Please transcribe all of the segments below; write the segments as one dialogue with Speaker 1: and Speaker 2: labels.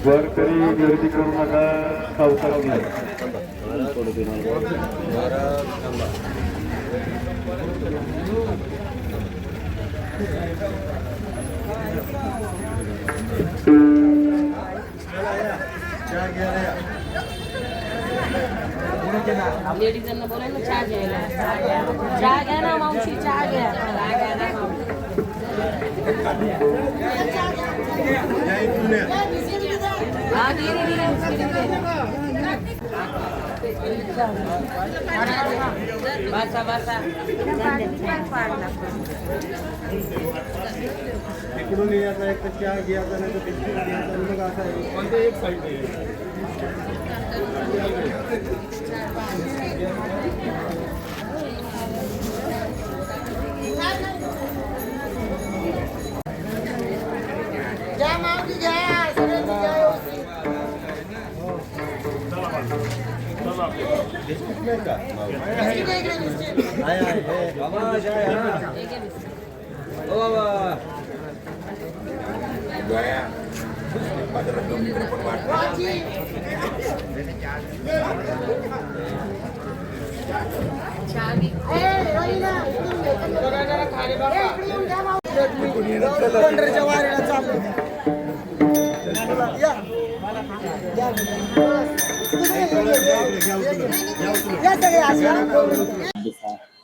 Speaker 1: वारकरी गर्दी करू नका, सावकाश घ्या.
Speaker 2: लेडीजांना बोला ना चहा घ्यायला. चहा घ्या ना मावशी, चहा घ्या. बसा बसा.
Speaker 3: इकडून यायचा एक चहा घ्यायचा नाही तर बिस्किट घ्यायचा मग असा कोणते एक साईड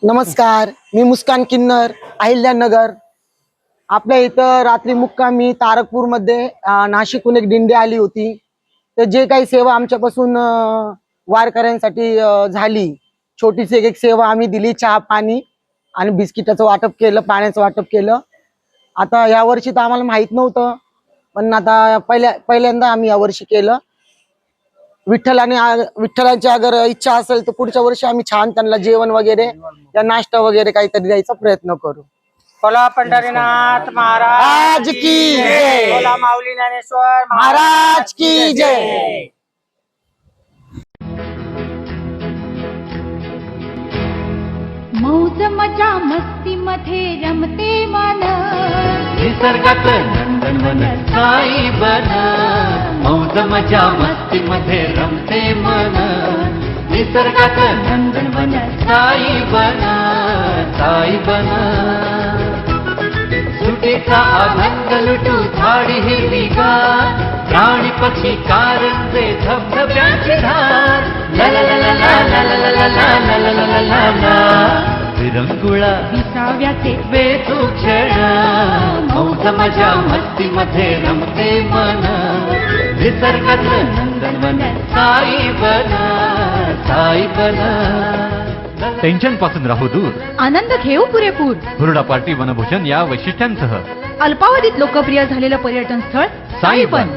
Speaker 4: नमस्कार, मी मुस्कान किन्नर, अहिल्यानगर. आपल्या इथं रात्री मुक्कामी तारकपूर मध्ये नाशिकहून एक दिंडी आली होती. तर जे काही सेवा आमच्यापासून वारकऱ्यांसाठी झाली, छोटीशी एक सेवा आम्ही दिली. चहा पाणी आणि बिस्किटाचं वाटप केलं, पाण्याचं वाटप केलं. आता या वर्षी तर आम्हाला माहित नव्हतं, पण आता पहिल्यांदा आम्ही या वर्षी केलं. विठ्ठलाची अगर इच्छा असेल तर पुढच्या वर्षी आम्ही छान त्यांना जेवण वगैरे या नाश्ता वगैरे काहीतरी द्यायचा प्रयत्न करू.
Speaker 5: बोला पंढरीनाथ महाराज की जय. बोला माऊली ज्ञानेश्वर
Speaker 4: महाराज की जय.
Speaker 6: मौज मजा मस्ती मध्ये रमते मन,
Speaker 7: निसर्गात नंदनवन साई बन. मौज मजा मस्ती मध्ये रमते मन, निसर्गात नंदनवन साई बन. साई बन सुटीचा आनंद लुटू झाडी हिरवीगार, प्राणी पक्षी कारंजे धबधब्याची धार. ला ला ला ला ला ला ला ला ला ला ला ला ला. विरंगुळा
Speaker 6: विसाव्याचे
Speaker 7: वेचू क्षण, मौज मजा मस्ती मध्ये रमते मन. निसर्गातलं नंदनवन साई बन. साई बन.
Speaker 8: टेन्शन पासून राहू दूर,
Speaker 6: आनंद घेऊ पुरेपूर.
Speaker 8: हुरडा पार्टी वनभोजन या वैशिष्ट्यांसह
Speaker 6: अल्पावधीत लोकप्रिय झालेलं पर्यटन स्थळ साईबन.